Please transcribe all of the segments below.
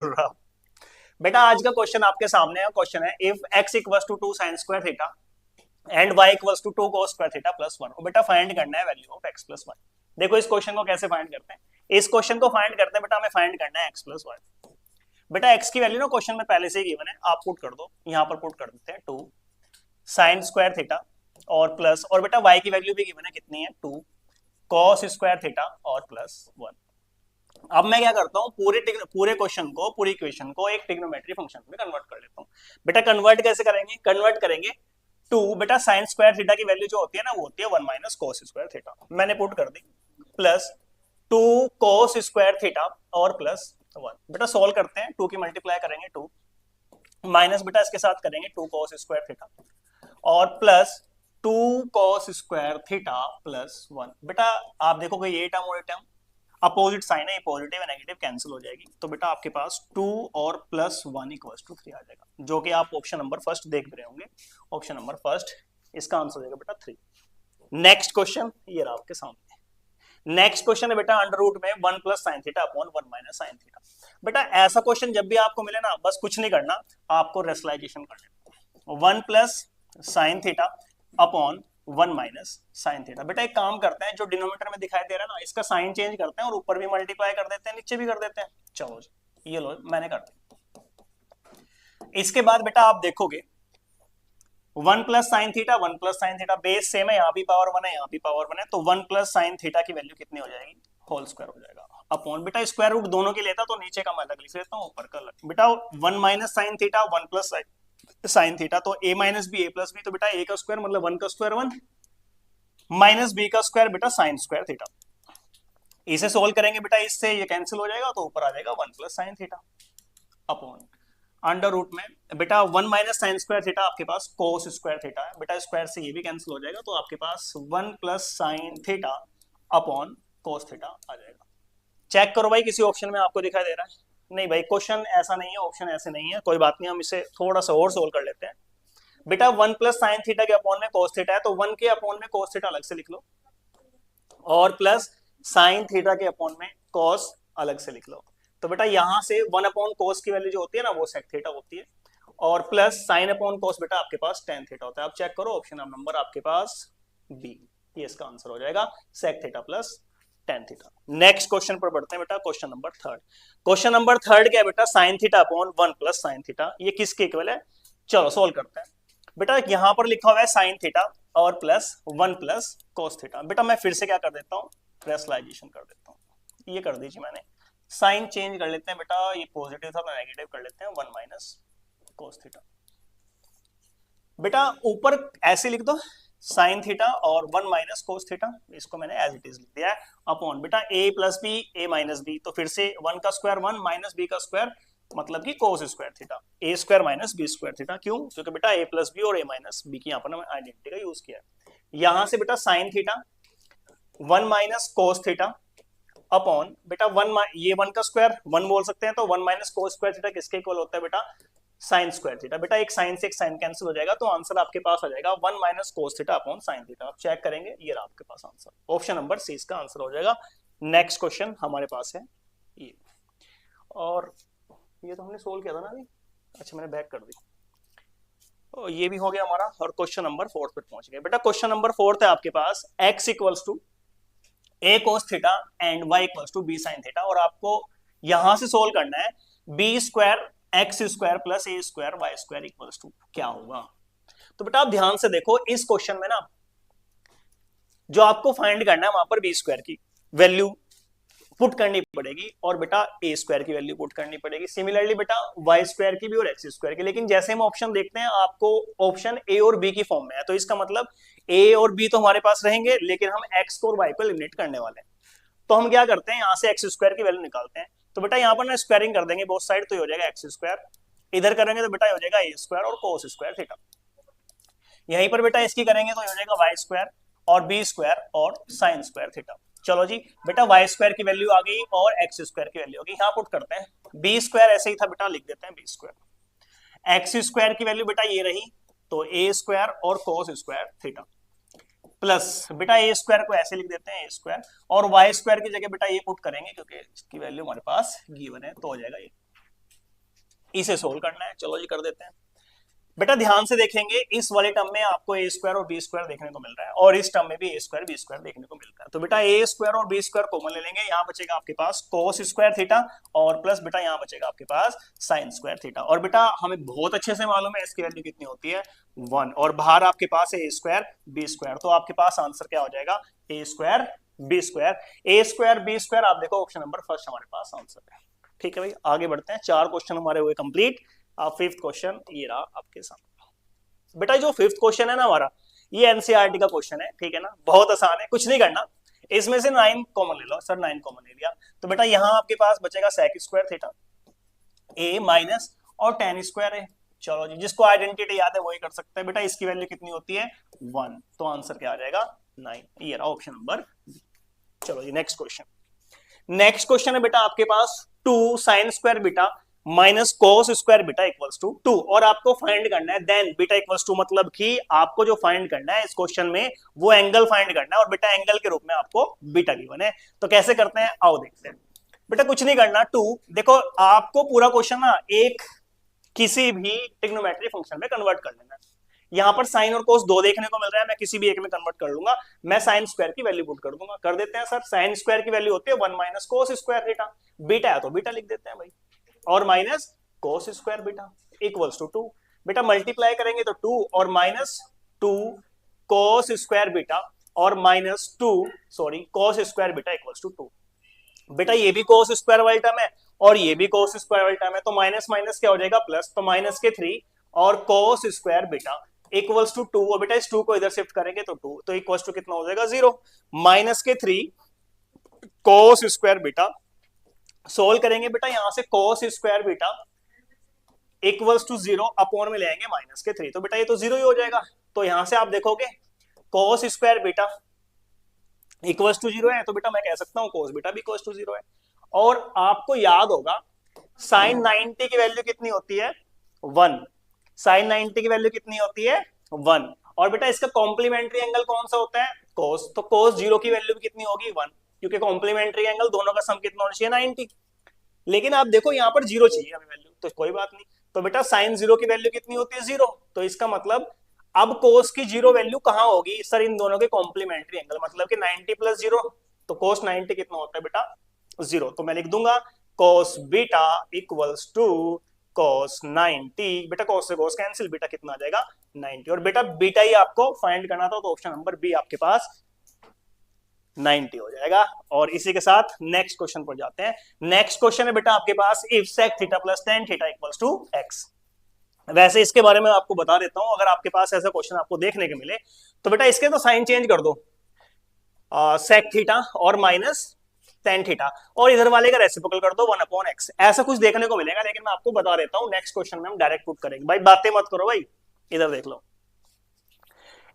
रहा। बेटा आज का क्वेश्चन आपके सामने है, क्वेश्चन है if x equals to 2 sin square theta and y equals to 2 cos square theta plus 1। बेटा फाइंड करना है वैल्यू ऑफ x प्लस 1। देखो इस क्वेश्चन को कैसे फाइंड करते हैं, इस क्वेश्चन को फाइंड करते हैं बेटा, हमें फाइंड करना है x प्लस 1। बेटा x की वैल्यू ना क्वेश्चन में पहले से ही गिवन है, आप पुट कर दो, यहाँ पर पुट कर देते हैं 2 sin स्क्वायर थीटा और प्लस, और बेटा y की वैल्यू भी गिवन है, कितनी है 2 cos स्क्वायर थीटा और प्लस 1। अब मैं क्या करता हूँ, पूरे क्वेश्चन को, पूरी इक्वेशन को एक ट्रिग्नोमेट्री फंक्शन में कन्वर्ट कर लेता हूँ। बेटा कन्वर्ट कैसे करेंगे, कन्वर्ट करेंगे टू, बेटा साइन स्क्वायर थीटा की वैल्यू जो होती है ना वो होती है 1 माइनस कोस स्क्वायर थीटा, मैंने पुट कर दी, प्लस 2 कोस स्क्वायर थीटा और प्लस 1। बेटा सोल्व करते हैं, 2 की मल्टीप्लाई करेंगे 2 माइनस बेटा इसके साथ करेंगे 2 कोस स्क्वायर थीटा और plus 2 cos square theta plus 1। बेटा आप देखोगे ये टर्म और ये टर्म अपोजिट साइन है, पॉजिटिव और नेगेटिव कैंसिल हो जाएगी, तो बेटा आपके पास 2 और प्लस 1 इक्वल्स टू 3 आ जाएगा, जो कि आप ऑप्शन नंबर फर्स्ट देख रहे होंगे। ऑप्शन नंबर फर्स्ट इसका आंसर हो जाएगा बेटा 3। नेक्स्ट क्वेश्चन ये रहा आपके सामने। नेक्स्ट क्वेश्चन है बेटा अंडर रूट में 1 plus sine theta upon 1 minus sine theta. बेटा ऐसा क्वेश्चन जब भी आपको मिले ना, बस कुछ नहीं करना, आपको रेशनलाइजेशन कर लेना, 1 plus sine theta upon 1 minus sine theta. बेटा एक काम करते हैं, जो डिनोमिनेटर में दिखाई दे रहा है ना, इसका साइन चेंज करते हैं और ऊपर भी मल्टीप्लाई कर देते हैं, नीचे भी कर देते हैं। चलो जी ये लो मैंने कर दिया। इसके बाद बेटा आप देखोगे 1 plus sine theta, 1 plus sine theta base same है, यहाँ भी पावर 1 है, यहाँ भी पावर 1 है, तो 1 प्लस साइन थीटा की वैल्यू कितनी हो जाएगी, होल स्क्वायर हो जाएगा अपॉन, बेटा स्क्वायर रूट दोनों के लेता तो नीचे का मैं अलग लिख लेता हूँ, ऊपर का अलग। बेटा 1 minus sine theta 1 plus sine theta, तो a minus B A plus B, तो बेटा a का स्क्वायर मतलब 1 का स्क्वायर 1 माइनस बी का स्क्वायर बेटा साइन स्क्वायर थीटा। इसे सोल्व करेंगे बेटा, इससे ये कैंसिल हो जाएगा, तो ऊपर आ जाएगा 1 plus sine theta upon under root में बेटा 1 माइनस साइन स्क्वायर थीटा आपके पास कोस स्क्वायर थीटा है, बेटा स्क्वायर से ये भी कैंसिल हो जाएगा, तो आपके पास 1 plus sine theta upon cos theta आ जाएगा। चेक करो भाई किसी ऑप्शन में आपको दिखाई दे रहा है, नहीं भाई क्वेश्चन ऐसा नहीं है, ऑप्शन ऐसे नहीं है, कोई बात नहीं, हम इसे थोड़ा सा और सोल्व कर लेते हैं। बेटा 1 प्लस साइन थीटा के अपॉन में कोस थीटा है, तो 1 के अपॉन में कोस थीटा अलग से लिख लो, और प्लस साइन थीटा के अपॉन में कोस अलग से लिख लो, तो बेटा यहां से 1 अपॉन कोस की वैल्यू जो होती है ना वो सेक थीटा होती है, और प्लस साइन अपॉन कोस बेटा आपके पास टेन थीटा होता है। आप चेक करो ऑप्शन नंबर आपके पास बी, ये इसका आंसर हो जाएगा, sec theta plus tan theta. Next question पर बढ़ते हैं बेटा, question number third. Question number third क्या है बेटा, sine theta upon 1 plus sine theta, ये किसके इक्वल है, चलो सोल्व करते हैं। बेटा यहां पर लिखा हुआ है साइन थीटा और प्लस 1 प्लस कोस थीटा। बेटा मैं फिर से क्या कर देता हूँ, रेशनलाइजेशन कर देता हूँ, ये कर दीजिए मैंने, साइन चेंज कर लेते हैं बेटा, ये पॉजिटिव था तो नेगेटिव कर लेते हैं, 1 माइनस कोस थीटा। बेटा ऊपर ऐसे लिख दो साइन थीटा और 1 माइनस कोस थीटा, इसको मैंने एज इट इज लिख दिया है अपॉन बेटा a plus B A minus B, तो फिर से 1 का स्क्वायर 1 माइनस बी का स्क्वायर मतलब कि cos square theta, A square minus B square theta, क्यों, क्योंकि बेटा a प्लस बी और a माइनस बी की यहाँ पर हमने आइडेंटिटी का यूज किया है। यहां से बेटा sine theta 1 minus cos theta upon बेटा 1, ये 1 का स्क्वायर 1 बोल सकते हैं, तो 1 माइनस कोस स्क्वायर थीटा किसके इक्वल होता है बेटा, साइन स्क्वायर थीटा। बेटा एक साइन से एक साइन कैंसिल हो जाएगा, तो आंसर आपके पास आ जाएगा 1 minus cos theta upon sine theta. आप चेक करेंगे, ये रहा आपके पास आंसर, ऑप्शन नंबर सी इसका आंसर हो जाएगा। नेक्स्ट क्वेश्चन हमारे पास है ये, और ये तो हमने सोल्व किया था ना अभी, अच्छा मैंने बैक कर दी, तो ये भी हो गया हमारा, और क्वेश्चन नंबर फोर्थ पर पहुंच गए। बेटा क्वेश्चन नंबर फोर्थ है आपके पास, x equals to a cos theta and y equals to b sin theta, और आपको यहां से सोल्व करना है b square X square plus A square Y square equals to क्या होगा। तो बेटा आप ध्यान से देखो, इस क्वेश्चन में ना जो आपको फाइंड करना है वहां पर बी स्क्वायर की वैल्यू पुट करनी पड़ेगी, और बेटा ए स्क्वायर की वैल्यू पुट करनी पड़ेगी, सिमिलरली बेटा वाई स्क्वायर की भी और एक्स स्क्वायर की। लेकिन जैसे हम ऑप्शन देखते हैं आपको ऑप्शन ए और बी की फॉर्म में है, तो इसका मतलब ए और बी तो हमारे पास रहेंगे, लेकिन हम एक्स को और वाई को एलिमिनेट करने वाले हैं। तो हम क्या करते हैं, यहाँ से एक्स स्क्वायर की वैल्यू निकालते हैं, तो बेटा यहाँ पर ना स्क्वायरिंग कर देंगे बोथ साइड, तो हो जाएगा एक्स स्क्वायर, इधर करेंगे तो बेटा हो जाएगा ए स्क्वायर और कोस स्क्वायर थीटा, यहीं पर बेटा इसकी करेंगे तो हो जाएगा वाई स्क्वायर और बी स्क्वायर और साइन स्क्वायर थीटा। चलो जी बेटा वाई स्क्वायर की वैल्यू आ गई और एक्स स्क्वायर की वैल्यू आ गई, यहाँ पुट करते हैं, बी स्क्वायर ऐसे ही था बेटा, लिख देते हैं बी स्क्वायर, एक्स स्क्वायर की वैल्यू बेटा ये रही, तो ए स्क्वायर और कोस स्क्वायर थीटा, प्लस बेटा ए स्क्वायर को ऐसे लिख देते हैं ए स्क्वायर, और वाई स्क्वायर की जगह बेटा ये पुट करेंगे क्योंकि इसकी वैल्यू हमारे पास गिवन है, तो हो जाएगा ये इसे सोल्व करना है। चलो जी कर देते हैं। बेटा ध्यान से देखेंगे, इस वाले टर्म में आपको ए स्क्वायर और बी स्क्वायर देखने को मिल रहा है और इस टर्म में भी ए स्क्वायर बी स्क्वायर देखने को मिल रहा है। तो बेटा ए स्क्वायर और बी स्क्वायर कॉमन ले लेंगे, यहाँ बचेगा आपके पास कोस स्क्वायर थीटा और प्लस बेटा यहाँ बचेगा आपके पास साइन स्क्वायर थीटा। और बेटा हमें बहुत अच्छे से मालूम है इसकी वैल्यू कितनी होती है 1 और बाहर आपके पास है ए स्क्वायर बी स्क्वायर। तो आपके पास आंसर क्या हो जाएगा ए स्क्वायर बी स्क्वायर। ए स्क्वायर बी स्क्वायर आप देखो ऑप्शन नंबर फर्स्ट हमारे पास आंसर है। ठीक है भाई, आगे बढ़ते हैं। 4 क्वेश्चन हमारे हुए कंप्लीट। अब 5th क्वेश्चन ये रहा आपके सामने। बेटा जो 5th क्वेश्चन है ना हमारा, ये एनसीईआरटी का क्वेश्चन है। ठीक है ना, बहुत आसान है, कुछ नहीं करना। इसमें से 9 कॉमन ले लो। सर 9 कॉमन ले लिया तो बेटा यहाँ आपके पास बचेगा sec स्क्वायर थीटा ए माइनस और tan स्क्वायर है। चलो जी, जिसको आइडेंटिटी याद है वही कर सकते हैं। बेटा इसकी वैल्यू कितनी होती है 1, तो आंसर क्या आ जाएगा 9। ये रहा ऑप्शन नंबर। चलो जी नेक्स्ट क्वेश्चन। नेक्स्ट क्वेश्चन है बेटा आपके पास 2 sin square beta minus cos square beta equals to 2 और आपको फाइंड करना है देन बीटा इक्वल्स टू, मतलब कि आपको जो फाइंड करना है इस क्वेश्चन में वो एंगल फाइंड करना है और बेटा एंगल के रूप में आपको बीटा गिवन है। तो कैसे करते हैं आओ देखते हैं। बेटा कुछ नहीं करना, 2 देखो आपको पूरा क्वेश्चन ना एक किसी भी ट्रिग्नोमेट्री फंक्शन में कन्वर्ट कर लेना है। यहाँ पर साइन और कोस 2 देखने को मिल रहा है, मैं किसी भी एक में कन्वर्ट कर लूंगा। मैं साइन स्क्वायर की वैल्यू पुट कर दूंगा। कर देते हैं सर। साइन स्क्वायर की वैल्यू होती है 1 minus cos square theta, beta है तो बीटा लिख देते हैं भाई, और minus cos square beta equals to 2। बेटा मल्टीप्लाई करेंगे तो 2 और माइनस 2 कोस स्क्वायर बीटा और minus 2 sorry cos square beta equals to 2। बेटा ये भी कोस स्क्वायर वाला टर्म है और ये भी कोस स्क्वायर वाला टर्म है, तो माइनस माइनस क्या हो जाएगा प्लस, तो माइनस के 3 और cos square beta equals to 2। और बेटा इस 2 को इधर शिफ्ट करेंगे तो 2, तो इक्वल्स टू कितना हो जाएगा 0। माइनस के 3 कोस स्क्वायर बीटा, सोल्व करेंगे बेटा यहां से cos square beta equals to 0 upon में ले आएंगे माइनस के 3, तो बेटा ये तो 0 ही हो जाएगा। तो यहां से आप देखोगे cos square beta equals to 0 है, तो बेटा मैं कह सकता हूं कोस बीटा भी इक्वल्स टू 0 है। और आपको याद होगा साइन 90 की वैल्यू कितनी होती है 1, साइन 90 की वैल्यू कितनी होती है 1। और बेटा इसका कॉम्प्लीमेंट्री एंगल कौन सा होता है कोस, तो कोस 0 की वैल्यू भी कितनी होगी 1, क्योंकि कॉम्प्लीमेंट्री एंगल दोनों का सम कितना होना चाहिए 90। लेकिन आप देखो यहाँ पर 0 चाहिए हमें वैल्यू, तो कोई बात नहीं। तो बेटा साइन 0 की वैल्यू कितनी होती है 0, तो इसका मतलब अब कोस की 0 वैल्यू कहां होगी सर, इन दोनों के कॉम्प्लीमेंट्री एंगल, मतलब कि 90 प्लस 0, तो कोस 90 कितना होता है बेटा 0। तो मैं लिख दूंगा कोस बीटा इक्वल्स टू कोस 90। बेटा कोस से कोस कैंसिल, बेटा कितना आ जाएगा 90। और बेटा बीटा ही आपको फाइंड करना था, तो ऑप्शन नंबर बी आपके पास 90 हो जाएगा। और इसी के साथ नेक्स्ट क्वेश्चन पर जाते हैं। नेक्स्ट क्वेश्चन है बेटा आपके पास if sec theta plus tan theta equals to x। वैसे इसके बारे में आपको बता देता हूं, अगर आपके पास ऐसा क्वेश्चन आपको देखने को मिले तो बेटा इसके तो साइन चेंज कर दो, सेक थीटा और माइनस tan थीटा, और इधर वाले का रेसिप्रोकल कर दो 1 अपॉन x। ऐसा कुछ देखने को मिलेगा, लेकिन मैं आपको बता देता हूं नेक्स्ट क्वेश्चन में हम डायरेक्ट पुट करेंगे। भाई बातें मत करो भाई, इधर देख लो।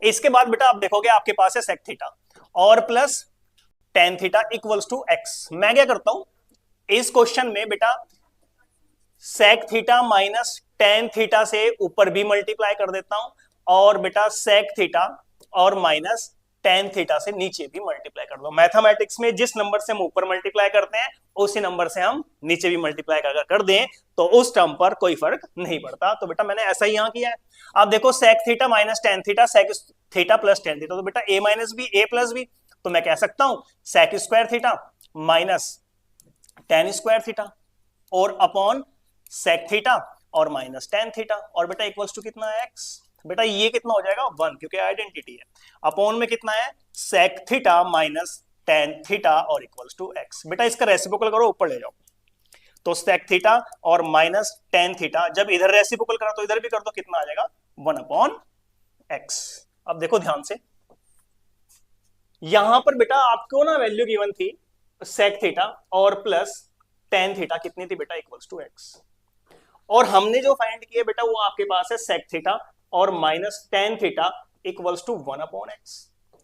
इसके बाद बेटा आप देखोगे आपके पास है सेक थीटा और plus tan theta equals to x। मैं क्या करता हूं इस क्वेश्चन में बेटा sec theta minus tan theta से ऊपर भी मल्टीप्लाई कर देता हूं, और बेटा सेक थीटा और माइनस tan थीटा से नीचे भी मल्टीप्लाई कर दो। मैथमेटिक्स में जिस नंबर से हम ऊपर मल्टीप्लाई करते हैं उसी नंबर से हम नीचे भी मल्टीप्लाई अगर कर दें तो उस टर्म पर कोई फर्क नहीं पड़ता। तो बेटा मैंने ऐसा ही यहां किया है। अब देखो sec theta minus tan theta, sec theta plus tan theta, तो बेटा a minus B a plus B, तो मैं कह सकता हूं sec square theta minus tan square theta और अपॉन सेक थीटा और माइनस tan थीटा, और बेटा इक्वल्स टू कितना है x। बेटा ये कितना हो जाएगा 1, क्योंकि आइडेंटिटी है। अपॉन में कितना है sec theta minus tan theta और इक्वल्स टू x। बेटा इसका रेसिप्रोकल करो, ऊपर ले जाओ, तो सेक थीटा और माइनस tan थीटा, जब इधर रेसिप्रोकल करा तो इधर भी कर दो, कितना आ जाएगा 1 अपॉन x। अब देखो ध्यान से, यहां पर बेटा आपको ना वैल्यू गिवन थी सेक थीटा और प्लस tan थीटा कितनी थी बेटा इक्वल्स टू x, और हमने जो फाइंड किया बेटा वो आपके पास है सेक थीटा और minus tan theta equals to 1 upon x।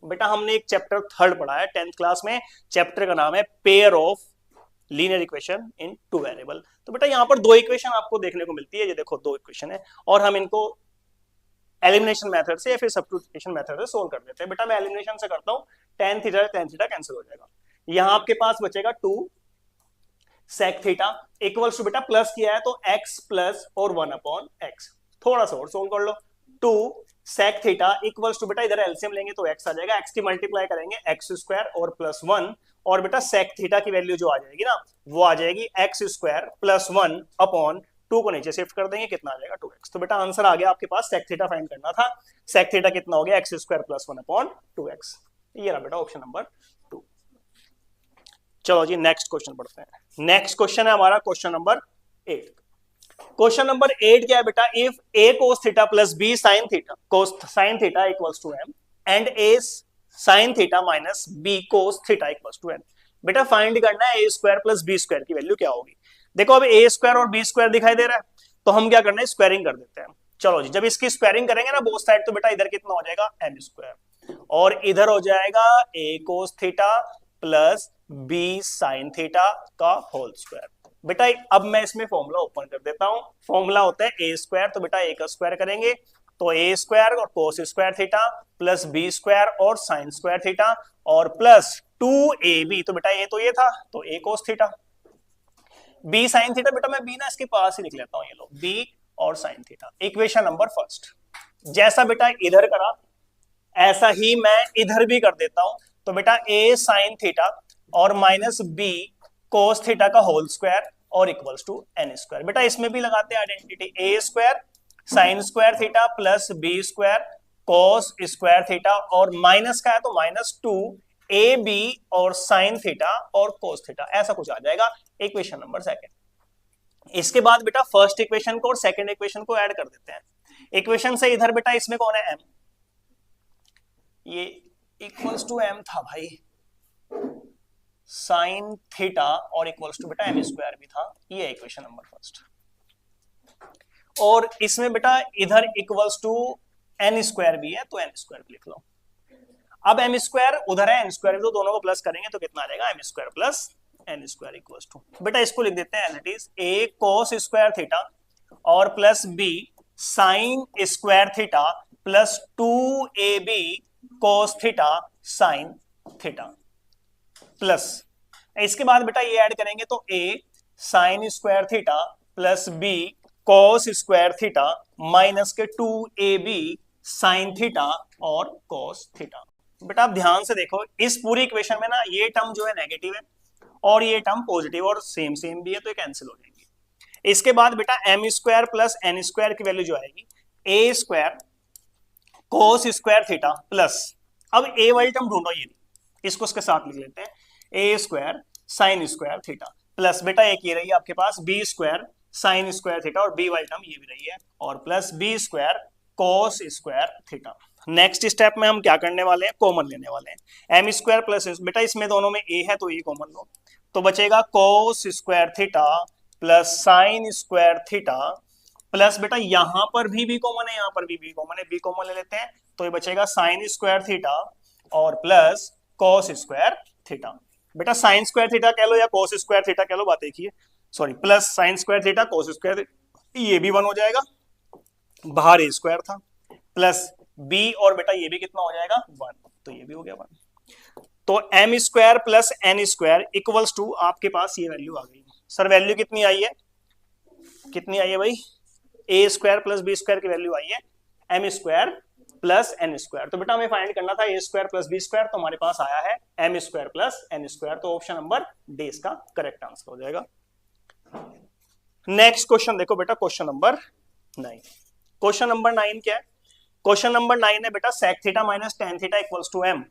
बेटा हमने एक चैप्टर 3rd पढ़ा है 10th क्लास में, चैप्टर का नाम है pair of linear equation in 2 variable. तो बेटा यहाँ पर 2 इक्वेशन आपको देखने को मिलती है, ये देखो 2 इक्वेशन है, और हम इनको एलिमिनेशन मेथड से या फिर सब्स्टिट्यूशन मेथड से सोल्व कर देते हैं। बेटा मैं एलिमिनेशन से करता हूं, tan थीटा कैंसिल हो जाएगा, यहाँ आपके पास बचेगा 2 सेक थीटा इक्वल्स टू बेटा प्लस किया है तो x प्लस और 1/x, थोड़ा सा और सोल्व कर लो। 2 सेक थीटा इक्वल्स टू बेटा इधर एलसीएम लेंगे तो x आ जाएगा, x की मल्टीप्लाई करेंगे x स्क्वायर और प्लस 1, और बेटा सेक थीटा की वैल्यू जो आ जाएगी ना वो आ जाएगी x स्क्वायर प्लस 1/2 को नीचे शिफ्ट कर देंगे, कितना आ जाएगा 2x। तो बेटा आंसर आ गया आपके पास, सेक थीटा फाइंड करना था, सेक थीटा कितना हो गया x स्क्वायर प्लस 1/2x। ये रहा बेटा ऑप्शन नंबर 2। चलो जी नेक्स्ट क्वेश्चन पढ़ते हैं। नेक्स्ट क्वेश्चन है हमारा क्वेश्चन नंबर 8। क्वेश्चन नंबर 8 क्या है बेटा, if a cos theta plus b sin theta cos sin theta equals to m and a sin theta minus b cos theta equals to n। बेटा find करना है a square plus b square की value क्या होगी। देखो अब a square और b square दिखाई दे रहा है तो हम क्या करना है, स्क्वायरिंग कर देते हैं। चलो जी, जब इसकी स्क्वायरिंग करेंगे ना बोथ साइड, तो बेटा इधर कितना हो जाएगा m स्क्वायर, और इधर हो जाएगा a cos theta plus b sin theta का होल स्क्वायर। बेटा अब मैं इसमें फॉर्मूला ओपन कर देता हूं, फॉर्मूला होता है a स्क्वायर, तो बेटा a का स्क्वायर करेंगे तो a स्क्वायर और cos square theta plus b square और sin स्क्वायर थीटा और प्लस 2ab, तो बेटा ये तो ये था तो a cos theta, b sin theta, बेटा मैं b ना इसके पास ही लिख लेता हूं, ये लो b और sin theta. Equation number first, जैसा बेटा इधर करा ऐसा ही मैं इधर भी कर देता हूं, तो बेटा a sin थीटा और माइनस b cos थीटा का होल स्क्वायर और इक्वल्स टू n स्क्वायर। बेटा इसमें भी लगाते हैं identity, a square sine square theta plus b square cos square theta और माइनस का है तो माइनस 2ab और साइन थीटा और cos थीटा, ऐसा कुछ आ जाएगा इक्वेशन नंबर सेकंड। इसके बाद बेटा फर्स्ट इक्वेशन को और सेकंड इक्वेशन को ऐड कर देते हैं। इक्वेशन से इधर बेटा इसमें कौन है m, ये इक्वल्स टू m था भाई साइन थीटा और इक्वल्स टू बेटा m स्क्वायर भी था, ये इक्वेशन नंबर फर्स्ट। और इसमें बेटा इधर इक्वल्स टू n स्क्वायर भी है तो n स्क्वायर लिख लो। अब m स्क्वायर उधर है n स्क्वायर, तो दोनों को प्लस करेंगे तो कितना आ जाएगा m square plus n square equals to, बेटा इसको लिख देते हैं as it is a cos square theta और plus b sine square theta plus 2ab cos theta sine theta plus, इसके बाद बेटा ये ऐड करेंगे तो a sine square theta plus b cos square theta minus के 2ab साइन थीटा और cos theta. बेटा आप ध्यान से देखो इस पूरी इक्वेशन में ना ये टर्म जो है नेगेटिव है और ये टर्म पॉजिटिव और सेम सेम भी है तो ये कैंसिल हो जाएंगे। इसके बाद बेटा m square plus n square की वैल्यू जो आएगी a square cos square theta plus, अब a वाली टर्म ढूंढो, ये इसको उसके साथ लिख लेते हैं, a square sine square theta plus बेटा एक ये रही है आपके पास b square sine square theta और b वाली टर्म ये भी रही है और plus b square cos square theta. Next step में हम क्या करने वाले हैं, कॉमन लेने वाले हैं, m स्क्वायर प्लस बेटा इसमें दोनों में a है तो ये कॉमन लो, तो बचेगा cos square theta plus sign square theta plus बेटा यहां पर भी कॉमन है, यहां पर भी कॉमन है, b कॉमन ले लेते हैं तो ये बचेगा साइन स्क्वायर थीटा और प्लस cos स्क्वायर थीटा। बेटा साइन स्क्वायर थीटा कह लो या cos स्क्वायर थीटा कह लो, बात एक ही है, sorry plus sign square theta cos square, ये भी 1 हो जाएगा, बाहर a स्क्वायर था प्लस b और बेटा ये भी कितना हो जाएगा 1, तो ये भी हो गया 1। तो m square plus n square equals to आपके पास ये वैल्यू आ गई। सर वैल्यू कितनी आई है, कितनी आई है भाई, a square plus b square की वैल्यू आई है m square plus n square, तो बेटा हमें फाइंड करना था a square plus b square, तो हमारे पास आया है m square plus n square, तो ऑप्शन नंबर डी इसका करेक्ट आंसर हो जाएगा। नेक्स्ट क्वेश्चन देखो बेटा, क्वेश्चन नंबर 9। क्वेश्चन नंबर 9 क्या है, क्वेश्चन नंबर 9 है बेटा sec theta minus tan theta equals to m।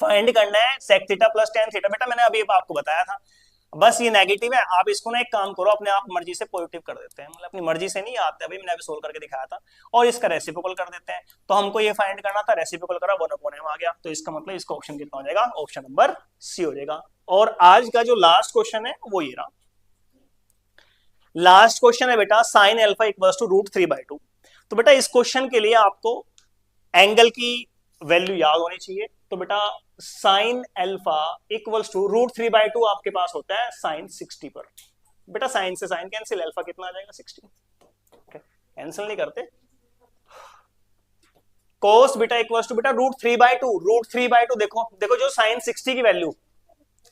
Find करना है sec theta plus tan theta, बेटा मैंने अभी आपको बताया था, बस ये नेगेटिव है, आप इसको ना एक काम करो अपने आप मर्जी से पॉजिटिव कर देते हैं, मतलब अपनी मर्जी से नहीं आता है भाई, मैंने अभी सोल्व करके दिखाया था, और इसका रेसिप्रोकल कर देते हैं। तो हमको ये फाइंड करना था, रेसिप्रोकल करा 1/m आ गया, तो इसका मतलब इसका ऑप्शन कितना हो जाएगा, ऑप्शन नंबर सी हो जाएगा। और आज का जो लास्ट क्वेश्चन है वो ये रहा, लास्ट क्वेश्चन है बेटा साइन अल्फा इक्वल्स टू √3/2। तो बेटा इस क्वेश्चन के लिए आपको एंगल की वैल्यू याद होनी चाहिए, तो बेटा साइन अल्फा इक्वल्स टू √3/2 आपके पास होता है साइन 60 पर। बेटा साइन से साइन कैंसिल, अल्फा कितना आ जाएगा 60, कैंसिल नहीं करते। कोस बेटा इक्वल्स टू बेटा √3/2 देखो जो साइन 60 की वैल्यू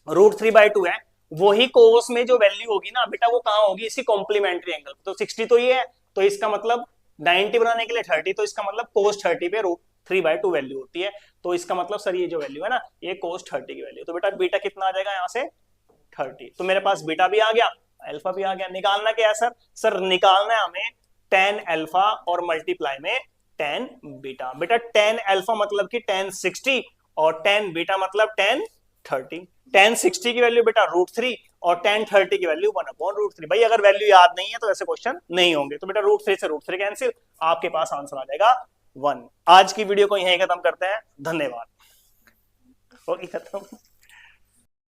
√3/2 है वही कोस में जो वैल्यू होगी ना बेटा वो कहाँ होगी, इसी कॉम्प्लीमेंट्री एंगल। तो 60 तो ये है, तो इसका मतलब 90 बनाने के लिए 30, तो इसका मतलब कोस 30 पे √3/2 वैल्यू होती है। तो इसका मतलब सर ये जो वैल्यू है ना ये कोस 30 की वैल्यू। तो बेटा बीटा कितना आ जाएगा यहाँ से 30। तो मेरे पास बीटा भी आ गया, अल्फा भी आ गया। निकालना क्या है सर, सर निकालना है हमें tan अल्फा और मल्टीप्लाई में tan बीटा। बेटा tan अल्फा मतलब कि tan 60 और tan बीटा मतलब tan 30। tan 60 की वैल्यू बेटा √3 और tan 30 की वैल्यू 1/√3। भाई अगर वैल्यू याद नहीं है तो ऐसे क्वेश्चन नहीं होंगे। तो बेटा √3 से √3 कैंसिल, आपके पास आंसर आ जाएगा 1। आज की वीडियो को यहीं खत्म करते हैं, धन्यवाद। होगी खत्म।